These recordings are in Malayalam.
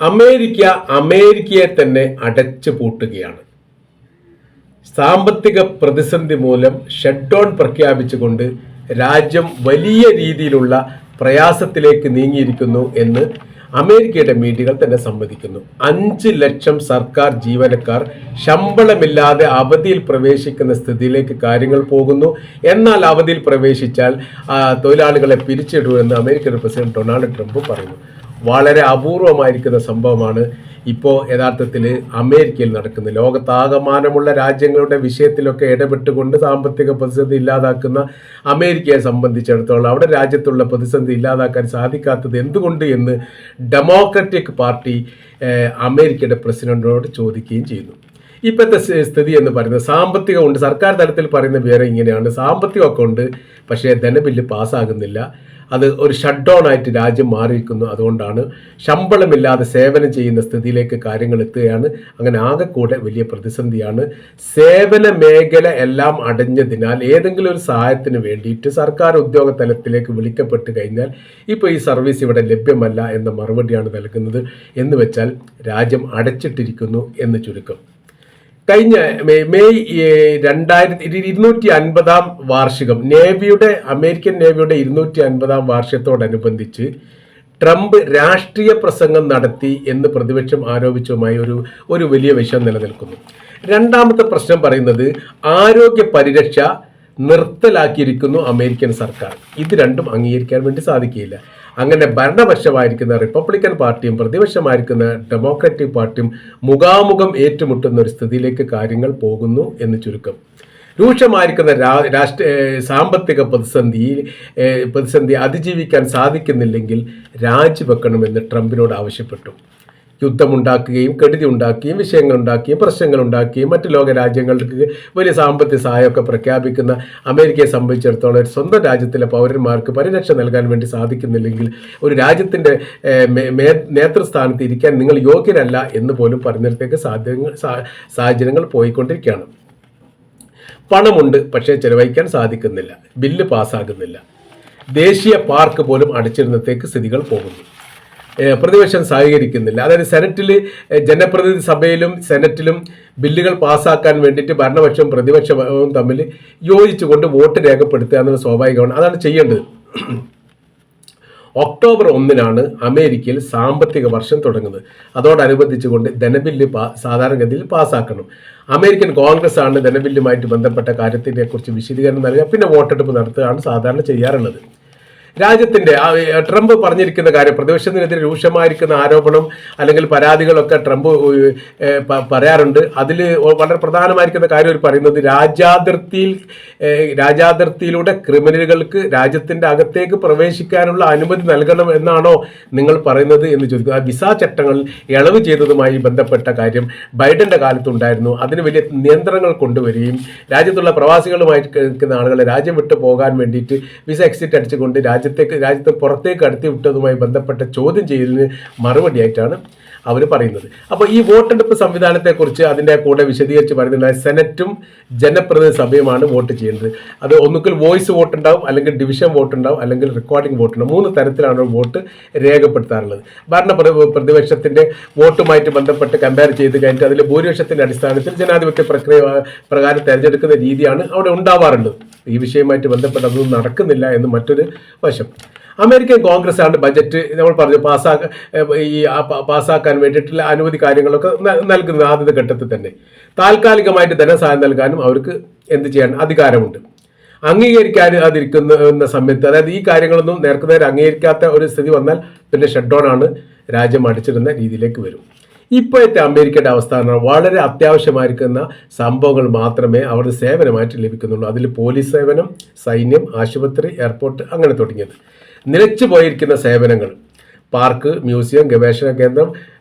അമേരിക്കയെ തന്നെ അടച്ചു പൂട്ടുകയാണ്. സാമ്പത്തിക പ്രതിസന്ധി മൂലം ഷട്ട് ഡൗൺ പ്രഖ്യാപിച്ചുകൊണ്ട് രാജ്യം വലിയ രീതിയിലുള്ള പ്രയാസത്തിലേക്ക് നീങ്ങിയിരിക്കുന്നു എന്ന് അമേരിക്കയുടെ മീഡിയകൾ തന്നെ സമ്മതിക്കുന്നു. 5 ലക്ഷം സർക്കാർ ജീവനക്കാർ ശമ്പളമില്ലാതെ അവധിയിൽ പ്രവേശിക്കുന്ന സ്ഥിതിയിലേക്ക് കാര്യങ്ങൾ പോകുന്നു. എന്നാൽ അവധിയിൽ പ്രവേശിച്ചാൽ തൊഴിലാളികളെ പിരിച്ചിടുമെന്ന് അമേരിക്കൻ പ്രസിഡന്റ് ഡൊണാൾഡ് ട്രംപ് പറയുന്നു. വളരെ അപൂർവമായിരിക്കുന്ന സംഭവമാണ് ഇപ്പോൾ യഥാർത്ഥത്തിൽ അമേരിക്കയിൽ നടക്കുന്നത്. ലോകത്താകമാനമുള്ള രാജ്യങ്ങളുടെ വിഷയത്തിലൊക്കെ ഇടപെട്ടുകൊണ്ട് സാമ്പത്തിക പ്രതിസന്ധി ഇല്ലാതാക്കുന്ന അമേരിക്കയെ സംബന്ധിച്ചിടത്തോളം അവിടെ രാജ്യത്തുള്ള പ്രതിസന്ധി ഇല്ലാതാക്കാൻ സാധിക്കാത്തത് എന്തുകൊണ്ട് എന്ന് ഡെമോക്രാറ്റിക് പാർട്ടി അമേരിക്കയുടെ പ്രസിഡന്റിനോട് ചോദിക്കുകയും ചെയ്യുന്നു. ഇപ്പോഴത്തെ സ്ഥിതി എന്ന് പറയുന്നത് സാമ്പത്തികം ഉണ്ട്. സർക്കാർ തലത്തിൽ പറയുന്ന വേറെ ഇങ്ങനെയാണ്, സാമ്പത്തികമൊക്കെ ഉണ്ട്, പക്ഷേ ധനബില്ല് പാസ്സാകുന്നില്ല. അത് ഒരു ഷട്ട് ഡൗൺ ആയിട്ട് രാജ്യം മാറിയിരിക്കുന്നു. അതുകൊണ്ടാണ് ശമ്പളമില്ലാതെ സേവനം ചെയ്യുന്ന സ്ഥിതിയിലേക്ക് കാര്യങ്ങൾ എത്തുകയാണ്. അങ്ങനെ ആകെക്കൂടെ വലിയ പ്രതിസന്ധിയാണ്. സേവന മേഖല എല്ലാം അടഞ്ഞതിനാൽ ഏതെങ്കിലും ഒരു സഹായത്തിന് വേണ്ടിയിട്ട് സർക്കാർ ഉദ്യോഗ തലത്തിലേക്ക് വിളിക്കപ്പെട്ട് കഴിഞ്ഞാൽ ഇപ്പോൾ ഈ സർവീസ് ഇവിടെ ലഭ്യമല്ല എന്ന മറുപടിയാണ് നൽകുന്നത്. എന്ന് വെച്ചാൽ രാജ്യം അടച്ചിട്ടിരിക്കുന്നു എന്ന് ചുരുക്കം. കഴിഞ്ഞ മെയ് 250 വാർഷികം അമേരിക്കൻ നേവിയുടെ 250 വാർഷികത്തോടനുബന്ധിച്ച് ട്രംപ് രാഷ്ട്രീയ പ്രസംഗം നടത്തി എന്ന് പ്രതിപക്ഷം ആരോപിച്ചതുമായി ഒരു വലിയ വിഷയം നിലനിൽക്കുന്നു. രണ്ടാമത്തെ പ്രശ്നം പറയുന്നത് ആരോഗ്യ പരിരക്ഷ നിർത്തലാക്കിയിരിക്കുന്നു അമേരിക്കൻ സർക്കാർ. ഇത് രണ്ടും അംഗീകരിക്കാൻ വേണ്ടി സാധിക്കില്ല. അങ്ങനെ ഭരണപക്ഷമായിരിക്കുന്ന റിപ്പബ്ലിക്കൻ പാർട്ടിയും പ്രതിപക്ഷമായിരിക്കുന്ന ഡെമോക്രാറ്റിക് പാർട്ടിയും മുഖാമുഖം ഏറ്റുമുട്ടുന്ന ഒരു സ്ഥിതിയിലേക്ക് കാര്യങ്ങൾ പോകുന്നു എന്ന് ചുരുക്കം. രൂക്ഷമായിരിക്കുന്ന സാമ്പത്തിക പ്രതിസന്ധി അതിജീവിക്കാൻ സാധിക്കുന്നില്ലെങ്കിൽ രാജിവെക്കണമെന്ന് ട്രംപിനോട് ആവശ്യപ്പെട്ടു. യുദ്ധമുണ്ടാക്കുകയും കെടുതി ഉണ്ടാക്കുകയും വിഷയങ്ങളുണ്ടാക്കുകയും പ്രശ്നങ്ങളുണ്ടാക്കുകയും മറ്റ് ലോക രാജ്യങ്ങൾക്ക് വലിയ സാമ്പത്തിക സഹായമൊക്കെ പ്രഖ്യാപിക്കുന്ന അമേരിക്കയെ സംബന്ധിച്ചിടത്തോളം സ്വന്തം രാജ്യത്തിലെ പൗരന്മാർക്ക് പരിരക്ഷ നൽകാൻ വേണ്ടി സാധിക്കുന്നില്ലെങ്കിൽ ഒരു രാജ്യത്തിൻ്റെ നേതൃസ്ഥാനത്ത് ഇരിക്കാൻ നിങ്ങൾ യോഗ്യരല്ല എന്ന് പോലും പറഞ്ഞിടത്തേക്ക് സാഹചര്യങ്ങൾ പോയിക്കൊണ്ടിരിക്കുകയാണ്. പണമുണ്ട്, പക്ഷേ ചെലവഴിക്കാൻ സാധിക്കുന്നില്ല. ബില്ല് പാസ്സാകുന്നില്ല. ദേശീയ പാർക്ക് പോലും അടച്ചിരുന്നത്തേക്ക് സ്ഥിതികൾ പോകുന്നു. പ്രതിപക്ഷം സഹകരിക്കുന്നില്ല. അതായത് സെനറ്റിൽ ജനപ്രതിനിധി സഭയിലും സെനറ്റിലും ബില്ലുകൾ പാസ്സാക്കാൻ വേണ്ടിയിട്ട് ഭരണപക്ഷവും പ്രതിപക്ഷവും തമ്മിൽ യോജിച്ചുകൊണ്ട് വോട്ട് രേഖപ്പെടുത്തുക എന്നത് സ്വാഭാവികമാണ്. അതാണ് ചെയ്യേണ്ടത്. ഒക്ടോബർ 1 അമേരിക്കയിൽ സാമ്പത്തിക വർഷം തുടങ്ങുന്നത്. അതോടനുബന്ധിച്ചുകൊണ്ട് ധനബില്ല് സാധാരണഗതിയിൽ പാസ്സാക്കണം. അമേരിക്കൻ കോൺഗ്രസ് ആണ് ധനബില്ലുമായിട്ട് ബന്ധപ്പെട്ട കാര്യത്തിനെ കുറിച്ച് വിശദീകരണം നൽകുക, പിന്നെ വോട്ടെടുപ്പ് നടത്തുകയാണ് സാധാരണ ചെയ്യാറുള്ളത്. രാജ്യത്തിന്റെ ട്രംപ് പറഞ്ഞിരിക്കുന്ന കാര്യം, പ്രതിപക്ഷത്തിനെതിരെ രൂക്ഷമായിരിക്കുന്ന ആരോപണം അല്ലെങ്കിൽ പരാതികളൊക്കെ ട്രംപ് പറയാറുണ്ട്. അതിൽ വളരെ പ്രധാനമായിരിക്കുന്ന കാര്യം ഒരു പറയുന്നത് രാജ്യാതിർത്തിയിലൂടെ ക്രിമിനലുകൾക്ക് രാജ്യത്തിന്റെ അകത്തേക്ക് പ്രവേശിക്കാനുള്ള അനുമതി നൽകണം എന്നാണോ നിങ്ങൾ പറയുന്നത് എന്ന് ചോദിക്കുക. വിസ ചട്ടങ്ങൾ ഇളവ് ചെയ്തതുമായി ബന്ധപ്പെട്ട കാര്യം ബൈഡന്റെ കാലത്തുണ്ടായിരുന്നു. അതിന് വലിയ നിയന്ത്രണങ്ങൾ കൊണ്ടുവരികയും രാജ്യത്തുള്ള പ്രവാസികളുമായിട്ട് നിൽക്കുന്ന ആളുകളെ രാജ്യം വിട്ടു പോകാൻ വേണ്ടിയിട്ട് വിസ എക്സിറ്റ് അടിച്ചുകൊണ്ട് രാജ്യത്ത് പുറത്തേക്ക് കടത്തി വിട്ടതുമായി ബന്ധപ്പെട്ട ചോദ്യം ചെയ്യലിന് മറുപടിയായിട്ടാണ് അവർ പറയുന്നത്. അപ്പോൾ ഈ വോട്ടെടുപ്പ് സംവിധാനത്തെക്കുറിച്ച് അതിൻ്റെ കൂടെ വിശദീകരിച്ച് പറയുന്നത് സെനറ്റും ജനപ്രതിനിധി സഭയുമാണ് വോട്ട് ചെയ്യേണ്ടത്. അത് ഒന്നുകിൽ വോയിസ് വോട്ട് ഉണ്ടാവും, അല്ലെങ്കിൽ ഡിവിഷൻ വോട്ട് ഉണ്ടാവും, അല്ലെങ്കിൽ റെക്കോർഡിംഗ് വോട്ട് ഉണ്ടാവും. 3 തരത്തിലാണ് വോട്ട് രേഖപ്പെടുത്താറുള്ളത്. പ്രതിപക്ഷത്തിൻ്റെ വോട്ടുമായിട്ട് ബന്ധപ്പെട്ട് കമ്പയർ ചെയ്ത് കഴിഞ്ഞിട്ട് അതിൽ ഭൂരിപക്ഷത്തിൻ്റെ അടിസ്ഥാനത്തിൽ ജനാധിപത്യ പ്രക്രിയ പ്രകാരം തിരഞ്ഞെടുക്കുന്ന രീതിയാണ് അവിടെ ഉണ്ടാവാറുള്ളത്. ഈ വിഷയവുമായിട്ട് ബന്ധപ്പെട്ട് അതൊന്നും നടക്കുന്നില്ല എന്ന് മറ്റൊരു വശം. അമേരിക്കൻ കോൺഗ്രസ് ആണ് ബജറ്റ് നമ്മൾ പറഞ്ഞു പാസ്സാക്കാൻ വേണ്ടിയിട്ടുള്ള അനുമതി കാര്യങ്ങളൊക്കെ നൽകുന്നത്. ആദ്യത്തെ ഘട്ടത്തിൽ തന്നെ താൽക്കാലികമായിട്ട് ധനസഹായം നൽകാനും അവർക്ക് എന്ത് ചെയ്യാൻ അധികാരമുണ്ട്. അംഗീകരിക്കാതിരിക്കുന്ന സമയത്ത്, അതായത് ഈ കാര്യങ്ങളൊന്നും നേർക്കുനേരെ അംഗീകരിക്കാത്ത ഒരു സ്ഥിതി വന്നാൽ പിന്നെ ഷട്ട് ഡൗൺ ആണ്, രാജ്യം അടിച്ചിടുന്ന രീതിയിലേക്ക് വരും. ഇപ്പോഴത്തെ അമേരിക്കയുടെ അവസ്ഥ വളരെ അത്യാവശ്യമായിരിക്കുന്ന സംഭവങ്ങൾ മാത്രമേ അവരുടെ സേവനമായിട്ട് ലഭിക്കുന്നുള്ളൂ. അതിൽ പോലീസ് സേവനം, സൈന്യം, ആശുപത്രി, എയർപോർട്ട് അങ്ങനെ തുടങ്ങിയത്. നിലച്ചു പോയിരിക്കുന്ന സേവനങ്ങൾ, പാർക്ക്, മ്യൂസിയം, ഗവേഷണ കേന്ദ്രം,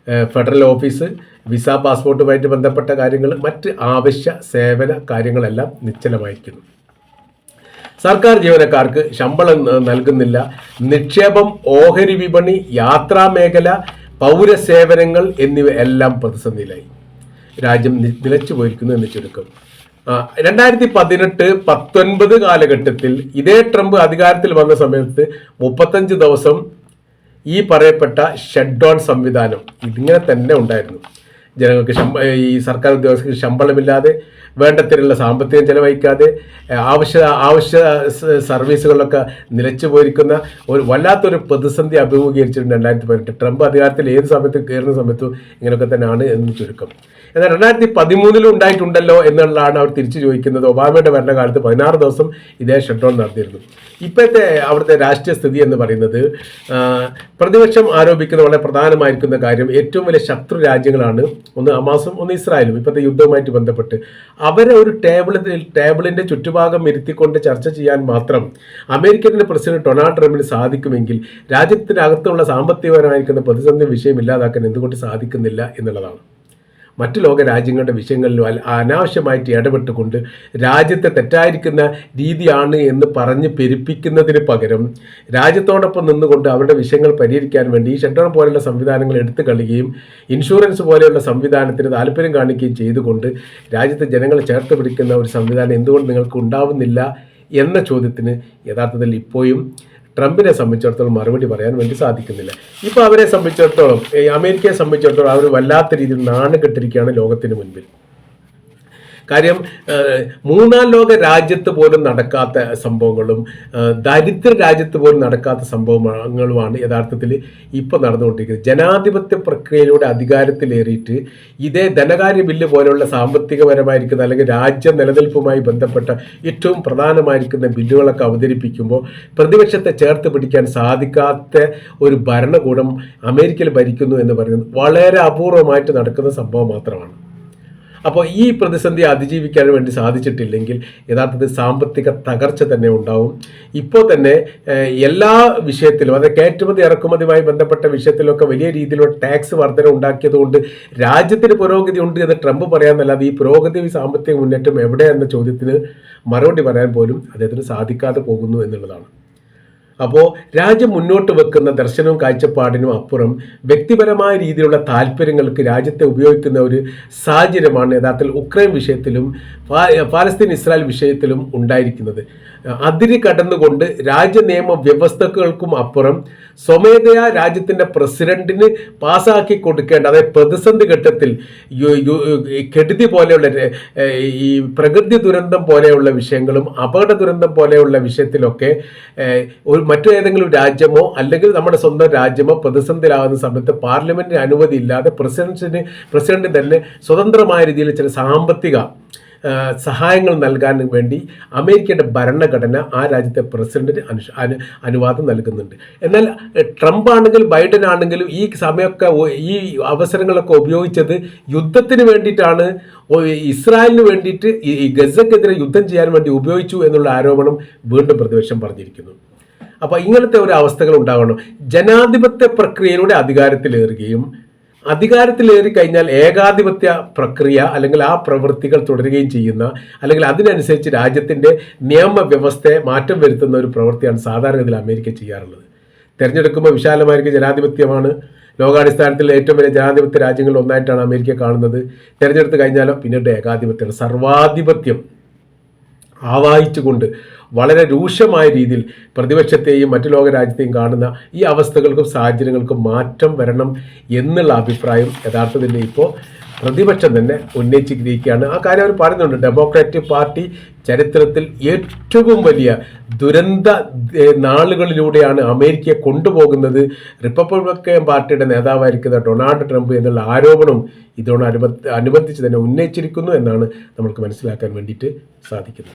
ഫെഡറൽ ഓഫീസ്, വിസ പാസ്പോർട്ടുമായിട്ട് ബന്ധപ്പെട്ട കാര്യങ്ങൾ, മറ്റ് ആവശ്യ സേവന കാര്യങ്ങളെല്ലാം നിശ്ചലമായിരിക്കുന്നു. സർക്കാർ ജീവനക്കാർക്ക് ശമ്പളം നൽകുന്നില്ല. നിക്ഷേപം, ഓഹരി വിപണി, യാത്രാ മേഖല, പൗരസേവനങ്ങൾ എന്നിവ എല്ലാം പ്രതിസന്ധിയിലായി. രാജ്യം നിലച്ചു പോയിരിക്കുന്നു എന്ന് ചുരുക്കം. 2018-19 കാലഘട്ടത്തിൽ ഇതേ ട്രംപ് അധികാരത്തിൽ വന്ന സമയത്ത് 35 ദിവസം ഈ പറയപ്പെട്ട ഷട്ട് ഡൗൺ സംവിധാനം ഇതിങ്ങനെ തന്നെ ഉണ്ടായിരുന്നു. ജനങ്ങൾക്ക് ഈ സർക്കാർ ഉദ്യോഗസ്ഥർക്ക് ശമ്പളമില്ലാതെ, വേണ്ടത്തിലുള്ള സാമ്പത്തികം ചെലവഴിക്കാതെ, ആവശ്യ സർവീസുകളിലൊക്കെ നിലച്ചു പോയിരിക്കുന്ന ഒരു വല്ലാത്തൊരു പ്രതിസന്ധി അഭിമുഖീകരിച്ചിട്ടുണ്ട് 2018. ട്രംപ് അധികാരത്തിൽ ഏത് സമയത്ത് കയറുന്ന സമയത്തും ഇങ്ങനെയൊക്കെ തന്നെയാണ് എന്ന് ചുരുക്കം. എന്നാൽ 2013 ഉണ്ടായിട്ടുണ്ടല്ലോ എന്നുള്ളതാണ് അവർ തിരിച്ചു ചോദിക്കുന്നത്. ഒബാമയുടെ ഭരണകാലത്ത് 16 ദിവസം ഇതേ ഷട്ട് ഡൗൺ നടത്തിയിരുന്നു. ഇപ്പോഴത്തെ അവിടുത്തെ രാഷ്ട്രീയ സ്ഥിതി എന്ന് പറയുന്നത്, പ്രതിപക്ഷം ആരോപിക്കുന്ന വളരെ പ്രധാനമായിരിക്കുന്ന കാര്യം, ഏറ്റവും വലിയ ശത്രു രാജ്യങ്ങളാണ് ഒന്ന് ഹമാസും ഒന്ന് ഇസ്രായേലും. ഇപ്പോഴത്തെ യുദ്ധവുമായിട്ട് ബന്ധപ്പെട്ട് അവരെ ഒരു ടേബിളിന്റെ ചുറ്റുഭാഗം ഇരുത്തിക്കൊണ്ട് ചർച്ച ചെയ്യാൻ മാത്രം അമേരിക്കൻ പ്രസിഡന്റ് ഡൊണാൾഡ് ട്രംപിന് സാധിക്കുമെങ്കിൽ രാജ്യത്തിനകത്തുള്ള സാമ്പത്തികപരമായിരിക്കുന്ന പ്രതിസന്ധി വിഷയം ഇല്ലാതാക്കാൻ എന്തുകൊണ്ട് സാധിക്കുന്നില്ല എന്നുള്ളതാണ്. മറ്റു ലോക രാജ്യങ്ങളുടെ വിഷയങ്ങളിൽ അനാവശ്യമായിട്ട് ഇടപെട്ടുകൊണ്ട് രാജ്യത്തെ തെറ്റായിരിക്കുന്ന രീതിയാണ് എന്ന് പറഞ്ഞ് പെരുപ്പിക്കുന്നതിന് പകരം രാജ്യത്തോടൊപ്പം നിന്നുകൊണ്ട് അവരുടെ വിഷയങ്ങൾ പരിഹരിക്കാൻ വേണ്ടി ഈ ഷട്ട് ഡൗൺ പോലെയുള്ള സംവിധാനങ്ങൾ എടുത്തു കളയുകയും ഇൻഷുറൻസ് പോലെയുള്ള സംവിധാനത്തിന് താല്പര്യം കാണിക്കുകയും ചെയ്തുകൊണ്ട് രാജ്യത്തെ ജനങ്ങളെ ചേർത്ത് പിടിക്കുന്ന ഒരു സംവിധാനം എന്തുകൊണ്ട് നിങ്ങൾക്ക് ഉണ്ടാവുന്നില്ല എന്ന ചോദ്യത്തിന് യഥാർത്ഥത്തിൽ ഇപ്പോഴും ട്രംപിനെ സംബന്ധിച്ചിടത്തോളം മറുപടി പറയാൻ വേണ്ടി സാധിക്കുന്നില്ല. ഇപ്പോൾ അവരെ സംബന്ധിച്ചിടത്തോളം, അമേരിക്കയെ സംബന്ധിച്ചിടത്തോളം അവർ വല്ലാത്ത രീതിയിൽ നാണുകെട്ടിരിക്കുകയാണ് ലോകത്തിന് മുൻപിൽ. കാര്യം മൂന്നാം ലോക രാജ്യത്ത് പോലും നടക്കാത്ത സംഭവങ്ങളും ദരിദ്ര രാജ്യത്ത് പോലും നടക്കാത്ത സംഭവങ്ങളുമാണ് യഥാർത്ഥത്തിൽ ഇപ്പോൾ നടന്നുകൊണ്ടിരിക്കുന്നത്. ജനാധിപത്യ പ്രക്രിയയിലൂടെ അധികാരത്തിലേറിയിട്ട് ഇതേ ധനകാര്യ ബില്ല് പോലെയുള്ള സാമ്പത്തികപരമായിരിക്കുന്ന അല്ലെങ്കിൽ രാജ്യ നിലനിൽപ്പുമായി ബന്ധപ്പെട്ട ഏറ്റവും പ്രധാനമായിരിക്കുന്ന ബില്ലുകളൊക്കെ അവതരിപ്പിക്കുമ്പോൾ പ്രതിപക്ഷത്തെ ചേർത്ത് പിടിക്കാൻ സാധിക്കാത്ത ഒരു ഭരണകൂടം അമേരിക്കയിൽ ഭരിക്കുന്നു എന്ന് പറയുന്നത് വളരെ അപൂർവമായിട്ട് നടക്കുന്ന സംഭവം മാത്രമാണ്. അപ്പോൾ ഈ പ്രതിസന്ധി അതിജീവിക്കാൻ വേണ്ടി സാധിച്ചിട്ടില്ലെങ്കിൽ യഥാർത്ഥത്തിൽ സാമ്പത്തിക തകർച്ച തന്നെ ഉണ്ടാവും. ഇപ്പോൾ തന്നെ എല്ലാ വിഷയത്തിലും, അതായത് കയറ്റുമതി ഇറക്കുമതിയുമായി ബന്ധപ്പെട്ട വിഷയത്തിലൊക്കെ വലിയ രീതിയിലുള്ള ടാക്സ് വർധന ഉണ്ടാക്കിയതുകൊണ്ട് രാജ്യത്തിന് പുരോഗതി ഉണ്ട് എന്ന് ട്രംപ് പറയാമെന്നല്ലാതെ ഈ പുരോഗതി സാമ്പത്തിക മുന്നേറ്റം എവിടെ എന്ന ചോദ്യത്തിന് മറുപടി പറയാൻ പോലും അദ്ദേഹത്തിന് സാധിക്കാതെ പോകുന്നു എന്നുള്ളതാണ്. അപ്പോൾ രാജ്യം മുന്നോട്ട് വെക്കുന്ന ദർശനവും കാഴ്ചപ്പാടിനും അപ്പുറം വ്യക്തിപരമായ രീതിയിലുള്ള താല്പര്യങ്ങൾക്ക് രാജ്യത്തെ ഉപയോഗിക്കുന്ന ഒരു സാഹചര്യമാണ് യഥാർത്ഥത്തിൽ ഉക്രൈൻ വിഷയത്തിലും പാലസ്തീൻ ഇസ്രായേൽ വിഷയത്തിലും ഉണ്ടായിരിക്കുന്നത്. അതിര് കടന്നുകൊണ്ട് രാജ്യ നിയമ വ്യവസ്ഥകൾക്കും അപ്പുറം സ്വമേധയാ രാജ്യത്തിൻ്റെ പ്രസിഡന്റിന് പാസ്സാക്കി കൊടുക്കേണ്ട, അതായത് പ്രതിസന്ധി ഘട്ടത്തിൽ കെടുതി പോലെയുള്ള ഈ പ്രകൃതി ദുരന്തം പോലെയുള്ള വിഷയങ്ങളും അപകട ദുരന്തം പോലെയുള്ള വിഷയത്തിലൊക്കെ മറ്റേതെങ്കിലും രാജ്യമോ അല്ലെങ്കിൽ നമ്മുടെ സ്വന്തം രാജ്യമോ പ്രതിസന്ധിയിലാകുന്ന സമയത്ത് പാർലമെന്റിന് അനുമതി ഇല്ലാതെ പ്രസിഡന്റ് തന്നെ സ്വതന്ത്രമായ രീതിയിൽ ചില സാമ്പത്തിക സഹായങ്ങൾ നൽകാൻ വേണ്ടി അമേരിക്കയുടെ ഭരണഘടന ആ രാജ്യത്തെ പ്രസിഡന്റിന് അനുവാദം നൽകുന്നുണ്ട്. എന്നാൽ ട്രംപ് ആണെങ്കിലും ബൈഡൻ ആണെങ്കിലും ഈ സമയമൊക്കെ ഈ അവസരങ്ങളൊക്കെ ഉപയോഗിച്ചത് യുദ്ധത്തിന് വേണ്ടിയിട്ടാണ്, ഇസ്രായേലിന് വേണ്ടിയിട്ട് ഈ ഗസക്കെതിരെ യുദ്ധം ചെയ്യാൻ വേണ്ടി ഉപയോഗിച്ചു എന്നുള്ള ആരോപണം വീണ്ടും പ്രതിപക്ഷം പറഞ്ഞിരിക്കുന്നു. അപ്പോൾ ഇങ്ങനത്തെ ഒരു അവസ്ഥകൾ ഉണ്ടാകണം. ജനാധിപത്യ പ്രക്രിയയിലൂടെ അധികാരത്തിലേറി കഴിഞ്ഞാൽ ഏകാധിപത്യ പ്രക്രിയ അല്ലെങ്കിൽ ആ പ്രവൃത്തികൾ തുടരുകയും ചെയ്യുന്ന, അല്ലെങ്കിൽ അതിനനുസരിച്ച് രാജ്യത്തിൻ്റെ നിയമവ്യവസ്ഥയെ മാറ്റം വരുത്തുന്ന ഒരു പ്രവൃത്തിയാണ് സാധാരണഗതിയിൽ അമേരിക്ക ചെയ്യാറുള്ളത്. തിരഞ്ഞെടുക്കുമ്പോൾ വിശാലമായിരിക്കും ജനാധിപത്യമാണ്. ലോകാടിസ്ഥാനത്തിൽ ഏറ്റവും വലിയ ജനാധിപത്യ രാജ്യങ്ങളിൽ ഒന്നായിട്ടാണ് അമേരിക്ക കാണുന്നത്. തിരഞ്ഞെടുത്ത് കഴിഞ്ഞാലോ പിന്നീട് ഏകാധിപത്യമാണ്. സർവാധിപത്യം ആവാഹിച്ചുകൊണ്ട് വളരെ രൂക്ഷമായ രീതിയിൽ പ്രതിപക്ഷത്തെയും മറ്റു ലോക രാജ്യത്തെയും കാണുന്ന ഈ അവസ്ഥകൾക്കും സാഹചര്യങ്ങൾക്കും മാറ്റം വരണം എന്നുള്ള അഭിപ്രായം യഥാർത്ഥത്തിൽ ഇപ്പോൾ പ്രതിപക്ഷം തന്നെ ഉന്നയിച്ചിരിക്കുകയാണ്. ആ കാര്യം അവർ പറയുന്നുണ്ട്. ഡെമോക്രാറ്റിക് പാർട്ടി ചരിത്രത്തിൽ ഏറ്റവും വലിയ ദുരന്ത നാളുകളിലൂടെയാണ് അമേരിക്കയെ കൊണ്ടുപോകുന്നത്. റിപ്പബ്ലിക്കൻ പാർട്ടിയുടെ നേതാവായിരിക്കുന്ന ഡൊണാൾഡ് ട്രംപ് എന്നുള്ള ആരോപണം ഇതോടനുബന്ധിച്ച് തന്നെ ഉന്നയിച്ചിരിക്കുന്നു എന്നാണ് നമ്മൾക്ക് മനസ്സിലാക്കാൻ വേണ്ടിയിട്ട് സാധിക്കുന്നത്.